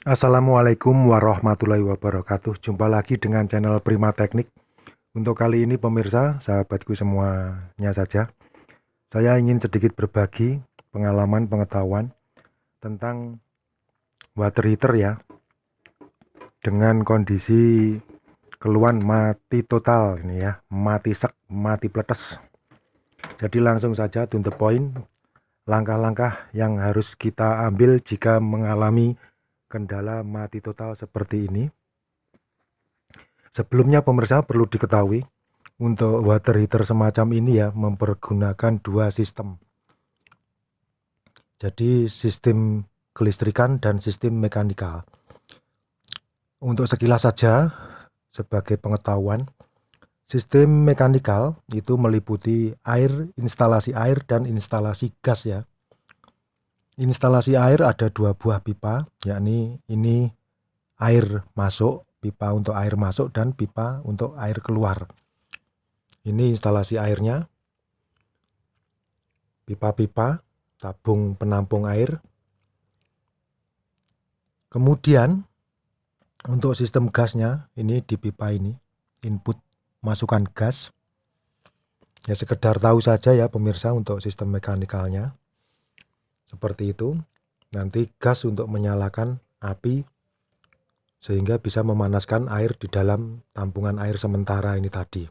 Assalamualaikum warahmatullahi wabarakatuh. Jumpa lagi dengan channel Prima Teknik. Untuk kali ini pemirsa, sahabatku semuanya saja, saya ingin sedikit berbagi pengalaman pengetahuan tentang water heater ya, dengan kondisi keluhan mati total ini ya, mati sek, mati pletes. Jadi langsung saja to the point, langkah-langkah yang harus kita ambil jika mengalami kendala mati total seperti ini. Sebelumnya pemirsa perlu diketahui, untuk water heater semacam ini ya mempergunakan dua sistem. Jadi sistem kelistrikan dan sistem mekanikal. Untuk sekilas saja sebagai pengetahuan, sistem mekanikal itu meliputi air, instalasi air dan instalasi gas ya. Instalasi air ada dua buah pipa, yakni ini air masuk, pipa untuk air masuk dan pipa untuk air keluar. Ini instalasi airnya, pipa-pipa, tabung penampung air. Kemudian untuk sistem gasnya, ini di pipa ini, input masukan gas. Ya sekedar tahu saja ya pemirsa untuk sistem mekanikalnya. Seperti itu. Nanti gas untuk menyalakan api sehingga bisa memanaskan air di dalam tampungan air sementara ini tadi.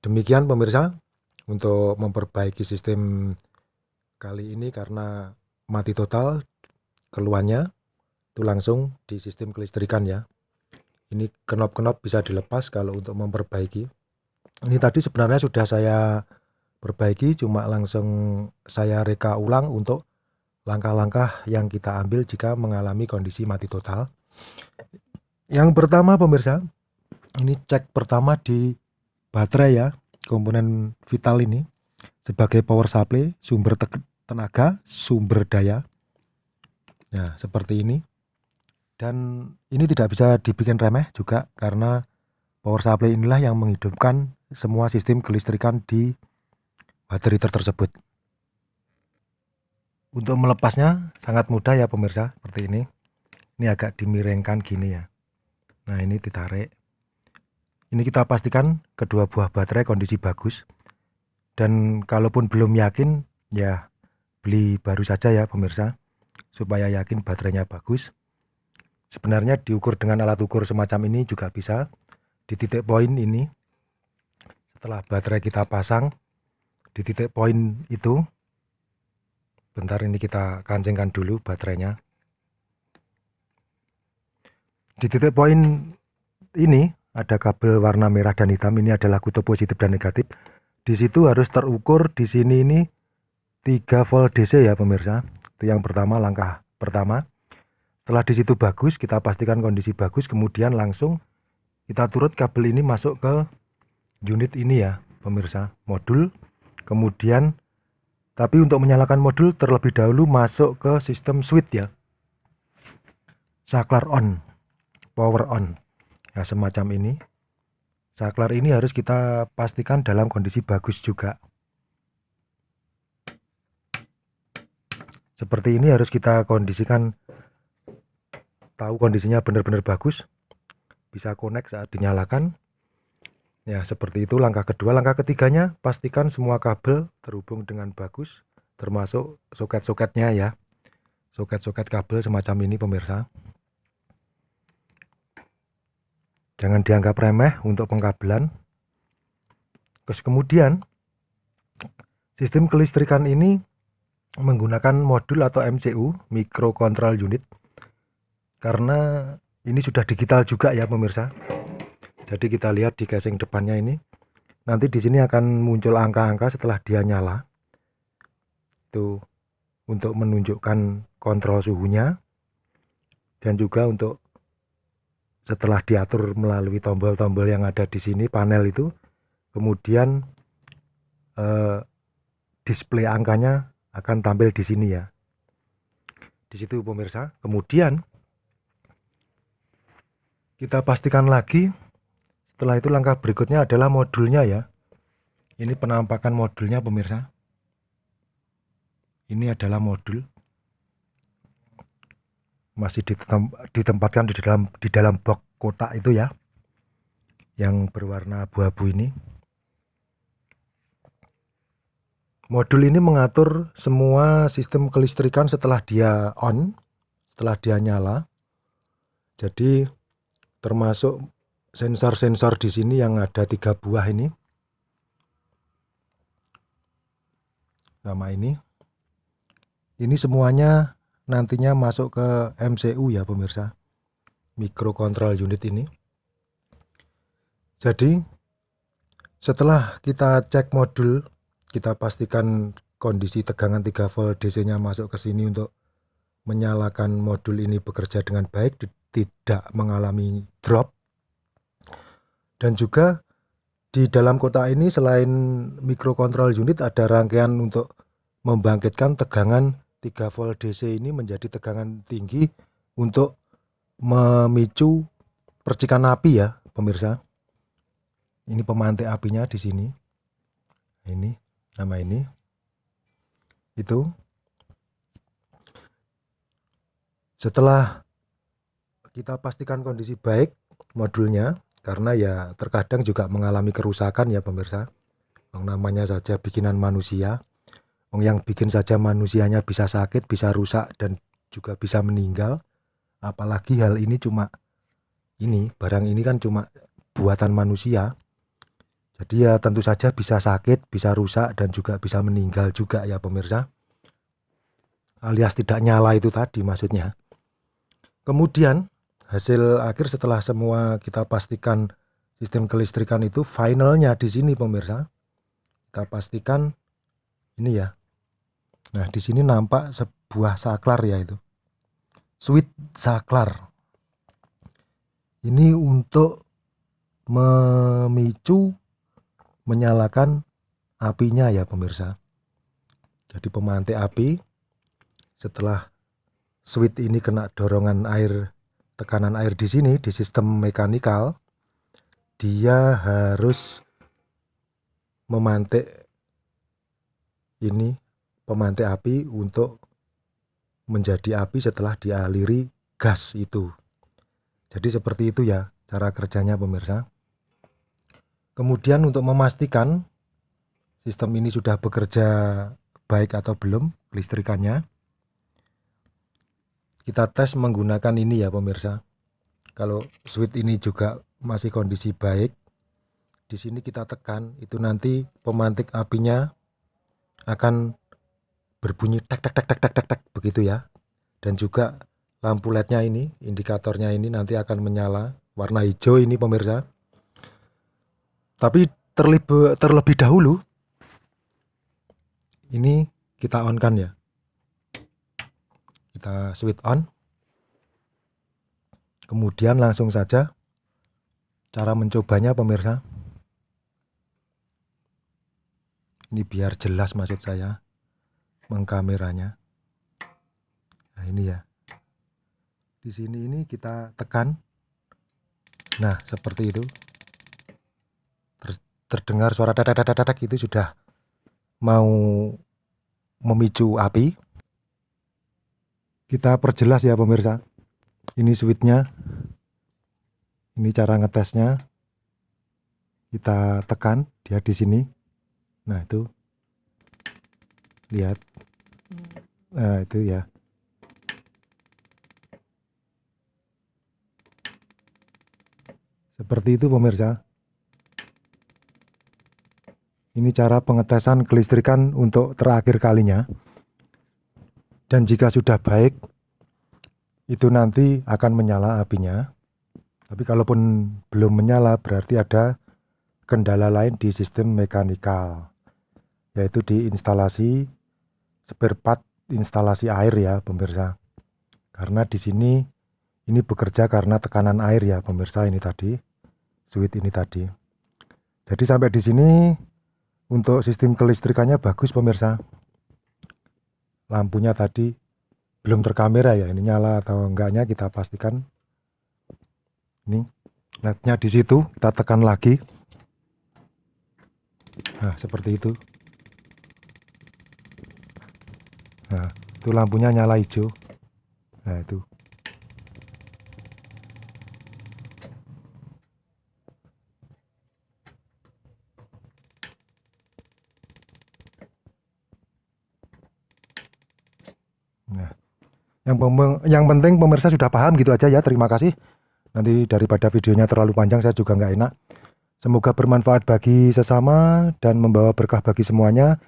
Demikian pemirsa, untuk memperbaiki sistem kali ini karena mati total keluhannya, itu langsung di sistem kelistrikan ya. Ini knop-knop bisa dilepas kalau untuk memperbaiki. Ini tadi sebenarnya sudah saya perbaiki, cuma langsung saya reka ulang untuk langkah-langkah yang kita ambil jika mengalami kondisi mati total. Yang pertama pemirsa, ini cek pertama di baterai ya, komponen vital ini sebagai power supply, sumber tenaga, sumber daya. Nah seperti ini. Dan ini tidak bisa dibikin remeh juga karena power supply inilah yang menghidupkan semua sistem kelistrikan di water heater tersebut. Untuk melepasnya sangat mudah ya pemirsa, seperti ini. Ini agak dimiringkan gini ya. Nah ini ditarik. Ini kita pastikan kedua buah baterai kondisi bagus. Dan kalaupun belum yakin ya beli baru saja ya pemirsa, supaya yakin baterainya bagus. Sebenarnya diukur dengan alat ukur semacam ini juga bisa. Di titik poin ini, setelah baterai kita pasang di titik poin itu, bentar ini kita kancingkan dulu baterainya. Di titik poin ini ada kabel warna merah dan hitam, ini adalah kutub positif dan negatif. Di situ harus terukur di sini ini 3 volt DC ya pemirsa. Itu yang pertama, langkah pertama. Setelah di situ bagus, kita pastikan kondisi bagus, kemudian langsung kita turut kabel ini masuk ke unit ini ya pemirsa, modul. Kemudian tapi untuk menyalakan modul terlebih dahulu masuk ke sistem switch ya, saklar on, power on ya, semacam ini. Saklar ini harus kita pastikan dalam kondisi bagus juga. Seperti ini harus kita kondisikan, tahu kondisinya benar-benar bagus, bisa connect saat dinyalakan. Ya seperti itu langkah kedua. Langkah ketiganya, pastikan semua kabel terhubung dengan bagus, termasuk soket-soketnya ya, soket-soket kabel semacam ini pemirsa. Jangan dianggap remeh untuk pengkabelan. Terus kemudian sistem kelistrikan ini menggunakan modul atau MCU, microcontrol unit, karena ini sudah digital juga ya pemirsa. Jadi kita lihat di casing depannya ini, nanti di sini akan muncul angka-angka setelah dia nyala. Itu untuk menunjukkan kontrol suhunya, dan juga untuk setelah diatur melalui tombol-tombol yang ada di sini, panel itu, kemudian display angkanya akan tampil di sini ya. Di situ pemirsa. Kemudian kita pastikan lagi, setelah itu langkah berikutnya adalah modulnya ya. Ini penampakan modulnya pemirsa. Ini adalah modul masih ditempatkan di dalam box kotak itu ya, yang berwarna abu-abu ini. Modul ini mengatur semua sistem kelistrikan setelah dia on, setelah dia nyala. Jadi termasuk sensor-sensor di sini yang ada 3 buah ini. Sama ini. Ini semuanya nantinya masuk ke MCU ya pemirsa. Microcontrol unit ini. Jadi setelah kita cek modul, kita pastikan kondisi tegangan 3 volt DC-nya masuk ke sini untuk menyalakan modul ini bekerja dengan baik, tidak mengalami drop. Dan juga di dalam kotak ini selain microcontrol unit ada rangkaian untuk membangkitkan tegangan 3 volt DC ini menjadi tegangan tinggi untuk memicu percikan api ya pemirsa. Ini pemantik apinya di sini. Ini nama ini. Itu. Setelah kita pastikan kondisi baik modulnya, karena ya terkadang juga mengalami kerusakan ya pemirsa. Yang namanya saja bikinan manusia. Yang bikin saja manusianya bisa sakit, bisa rusak dan juga bisa meninggal. Apalagi hal ini barang ini kan cuma buatan manusia. Jadi ya tentu saja bisa sakit, bisa rusak dan juga bisa meninggal juga ya pemirsa. Alias tidak nyala itu tadi maksudnya. Kemudian hasil akhir setelah semua kita pastikan sistem kelistrikan itu, finalnya di sini pemirsa. Kita pastikan ini ya. Nah, di sini nampak sebuah saklar ya itu. Switch saklar. Ini untuk memicu menyalakan apinya ya pemirsa. Jadi pemantik api setelah switch ini kena dorongan air, tekanan air di sini di sistem mekanikal, dia harus memantik ini pemantik api untuk menjadi api setelah dialiri gas itu. Jadi seperti itu ya cara kerjanya pemirsa. Kemudian untuk memastikan sistem ini sudah bekerja baik atau belum kelistrikannya, kita tes menggunakan ini ya pemirsa. Kalau switch ini juga masih kondisi baik, di sini kita tekan, itu nanti pemantik apinya akan berbunyi tek tek tek tek tek tek tek begitu ya. Dan juga lampu LED-nya ini, indikatornya ini nanti akan menyala warna hijau ini pemirsa. Tapi terlebih dahulu ini kita on kan ya. Kita switch on. Kemudian langsung saja cara mencobanya pemirsa. Ini biar jelas maksud saya mengkameranya. Nah, ini ya. Di sini ini kita tekan. Nah, seperti itu. Terdengar suara tetek-tetek itu sudah mau memicu api. Kita perjelas ya pemirsa. Ini switchnya. Ini cara ngetesnya. Kita tekan dia di sini. Nah, itu. Lihat. Nah, itu ya. Seperti itu pemirsa. Ini cara pengetesan kelistrikan untuk terakhir kalinya. Dan jika sudah baik, itu nanti akan menyala apinya. Tapi kalaupun belum menyala, berarti ada kendala lain di sistem mekanikal, yaitu di instalasi spare part instalasi air ya pemirsa. Karena di sini ini bekerja karena tekanan air ya pemirsa, ini tadi switch ini tadi. Jadi sampai di sini untuk sistem kelistrikannya bagus pemirsa. Lampunya tadi belum terkamera ya, ini nyala atau enggaknya kita pastikan. Ini LED-nya di situ, kita tekan lagi. Nah, seperti itu. Nah, itu lampunya nyala hijau. Nah, itu. Yang penting pemirsa sudah paham gitu aja ya. Terima kasih. Nanti daripada videonya terlalu panjang saya juga nggak enak. Semoga bermanfaat bagi sesama dan membawa berkah bagi semuanya.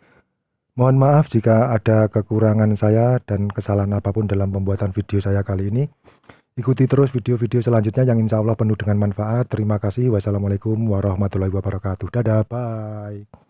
Mohon maaf jika ada kekurangan saya dan kesalahan apapun dalam pembuatan video saya kali ini. Ikuti terus video-video selanjutnya yang insya Allah penuh dengan manfaat. Terima kasih. Wassalamualaikum warahmatullahi wabarakatuh. Dadah, bye.